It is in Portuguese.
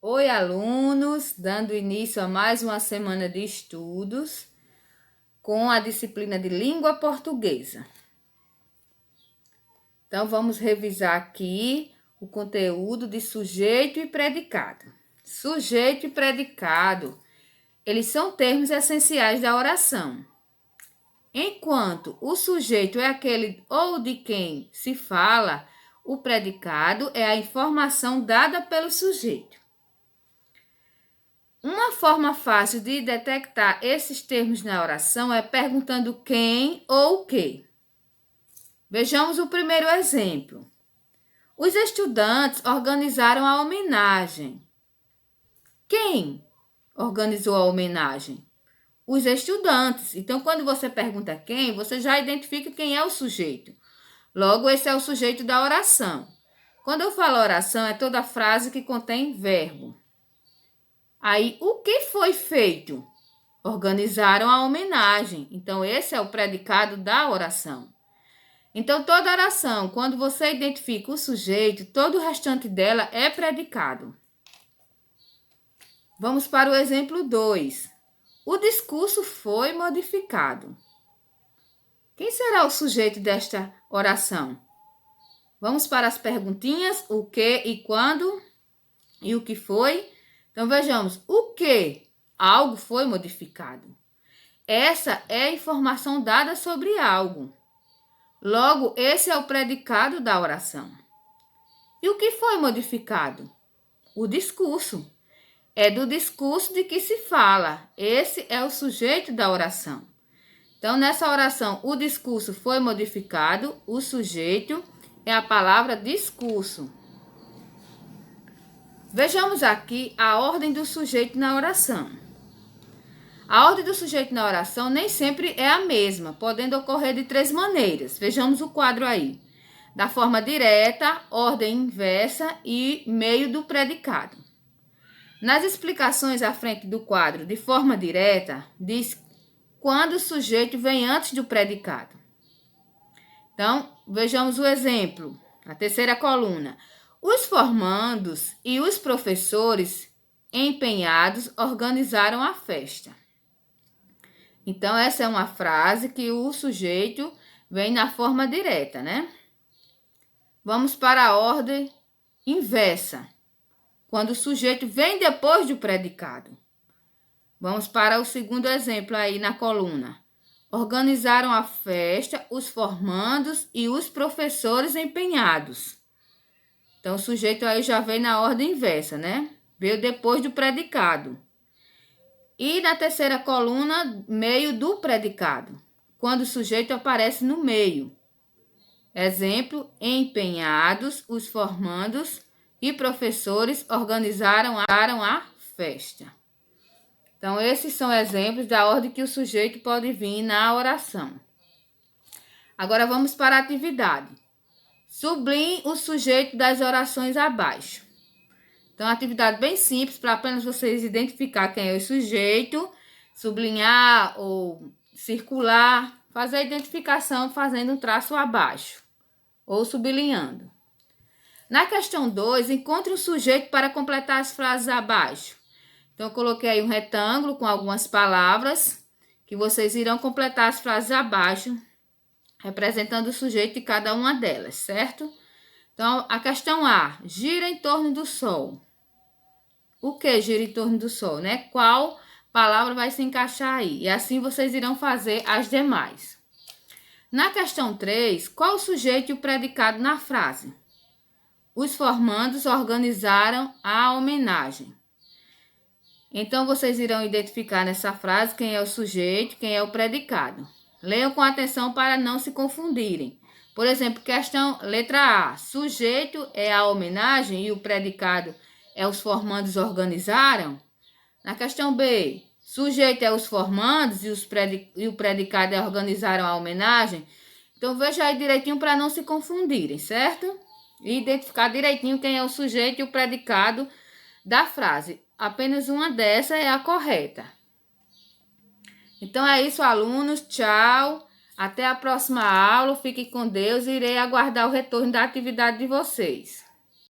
Oi, alunos, dando início a mais uma semana de estudos com a disciplina de língua portuguesa. Então, vamos revisar aqui o conteúdo de sujeito e predicado. Sujeito e predicado, eles são termos essenciais da oração. Enquanto o sujeito é aquele ou de quem se fala, o predicado é a informação dada pelo sujeito. Uma forma fácil de detectar esses termos na oração é perguntando quem ou o que. Vejamos o primeiro exemplo. Os estudantes organizaram a homenagem. Quem organizou a homenagem? Os estudantes. Então, quando você pergunta quem, você já identifica quem é o sujeito. Logo, esse é o sujeito da oração. Quando eu falo oração, é toda frase que contém verbo. Aí, o que foi feito? Organizaram a homenagem. Então, esse é o predicado da oração. Então, toda oração, quando você identifica o sujeito, todo o restante dela é predicado. Vamos para o exemplo 2. O discurso foi modificado. Quem será o sujeito desta oração? Vamos para as perguntinhas: o que e quando e o que foi. Então, vejamos, o que? Algo foi modificado. Essa é a informação dada sobre algo. Logo, esse é o predicado da oração. E o que foi modificado? O discurso. É do discurso de que se fala. Esse é o sujeito da oração. Então, nessa oração, o discurso foi modificado. O sujeito é a palavra discurso. Vejamos aqui a ordem do sujeito na oração. A ordem do sujeito na oração nem sempre é a mesma, podendo ocorrer de 3 maneiras. Vejamos o quadro aí. Da forma direta, ordem inversa e meio do predicado. Nas explicações à frente do quadro de forma direta, diz quando o sujeito vem antes do predicado. Então, vejamos o exemplo. A terceira coluna. Os formandos e os professores empenhados organizaram a festa. Então, essa é uma frase que o sujeito vem na forma direta, né? Vamos para a ordem inversa, quando o sujeito vem depois do predicado. Vamos para o segundo exemplo aí na coluna. Organizaram a festa os formandos e os professores empenhados. Então, o sujeito aí já vem na ordem inversa, né? Veio depois do predicado. E na terceira coluna, meio do predicado, quando o sujeito aparece no meio. Exemplo, empenhados, os formandos e professores organizaram a festa. Então, esses são exemplos da ordem que o sujeito pode vir na oração. Agora, vamos para a atividade. Sublinhe o sujeito das orações abaixo. Então, uma atividade bem simples para apenas vocês identificar quem é o sujeito, sublinhar ou circular, fazer a identificação fazendo um traço abaixo ou sublinhando. Na questão 2, encontre um sujeito para completar as frases abaixo. Então, eu coloquei aí um retângulo com algumas palavras que vocês irão completar as frases abaixo, representando o sujeito de cada uma delas, certo? Então, a questão A, gira em torno do Sol. O que gira em torno do Sol, né? Qual palavra vai se encaixar aí? E assim vocês irão fazer as demais. Na questão 3, qual o sujeito e o predicado na frase? Os formandos organizaram a homenagem. Então, vocês irão identificar nessa frase quem é o sujeito, quem é o predicado. Leiam com atenção para não se confundirem. Por exemplo, questão letra A. Sujeito é a homenagem e o predicado é os formandos organizaram. Na questão B. Sujeito é os formandos e o predicado é organizaram a homenagem. Então, veja aí direitinho para não se confundirem, certo? E identificar direitinho quem é o sujeito e o predicado da frase. Apenas uma dessa é a correta. Então é isso, alunos. Tchau. Até a próxima aula. Fiquem com Deus e irei aguardar o retorno da atividade de vocês.